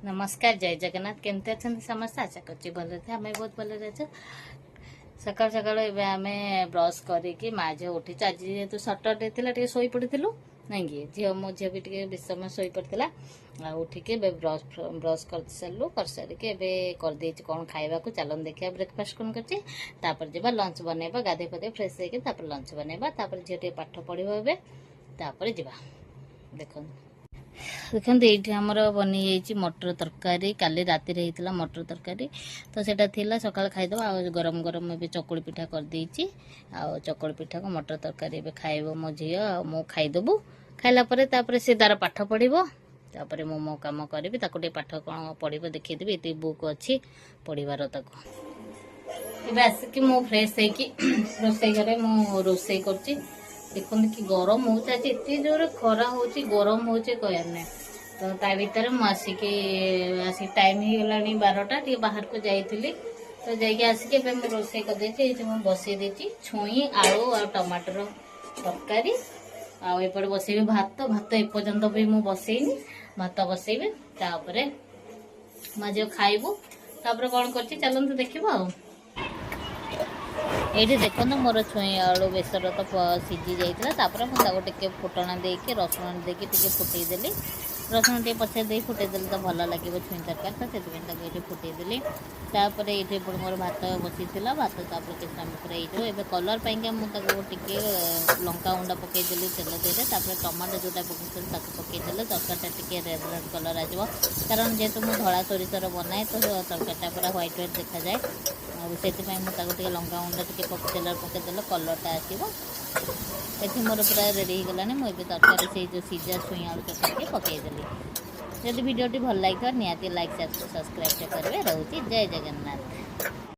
नमस्कार जय जगन्नाथ केमती अच्छा समस्त आशा कर भले थे आम बहुत भले सकाल सकाल आम ब्रश करके माँ झील उठी आज जेहतु सटरडे थी शोई पड़ी नहीं कि झील मो झील भी बेस समय शोई पड़ा उठिके ब्रश ब्रश कर सारू कर सारिके करदे कौन खावा चलन देखा ब्रेकफास्ट कौन कर लंच बनवा गाधे पाधे फ्रेश होकर लंच बनवा झील पाठ पढ़ो एवं जा देख देखते ये आमर बनी जाइए मटर तरकारी काली राति होता मटर तरकारी तो सेटा थिला सकाल खाईदे आ गरम गरम ए चकुड़ी पिठा कर देइछि आ चकुड़ी पिठा को मटर तरकारी ए खाइबो मो झियो आ मो खाइदेबू खाइला परे तापरे से तार पाठ पढ़िबो तापरे मो मो काम करिबि ताको टे पाठ कोन पढ़िबो देखि देबि एते बुक अछि पढ़िबार ताको एबे आसिक मो फ्रेश है कि रोसई घरे मो रोसई करछि देखते कि गरम हो जोर खरा हो गरम हो कहर ना तो ता भर मुझे टाइम हो गला 12टा टे बाहर को जाइली तो जाइए आसिक रोसे कर बसई देती छुई आलू और टमाटर तरकारी आउपटे बसैबी भात भात एपर्यंत भी मुझे बसैनी भात बसैबी तापर माँ जो खाइबू तापर कौन कर चलते देखा ये देखो मोर छुई आलू बेसर तो सीझी जाता मुझे फुटना देके रसुण देके फुटेदेली रसुण टे पचे दे फुटेदेली तो भल लगे छुई तरकारी तो से फुटेदेली तापर ये मोर भात बसी भात तापर किसी समय पर ये कलर पाई मुझे लंका गुंडा पकईदेली तेल देते टमाटो जोटा पकड़ पकईदे तरकारी टे रेड रेड कलर आसो कारण जेहेतु मुझे धला सोरिषर बनाए तो तरकारी पूरा ह्वाइट ह्वाइट देखा जाए से मुझे लंका गुंडा टे तेल पकईदे कलरटा आसो ये मोर पूरा रेडी हो गलानी मुझे तरकारी से जो सीझा छुई आलू तरकारी पकईदेली जब वीडियोटी भल लगे निहाती लाइक सब्सक्राइब करेंगे रोचे जय जगन्नाथ।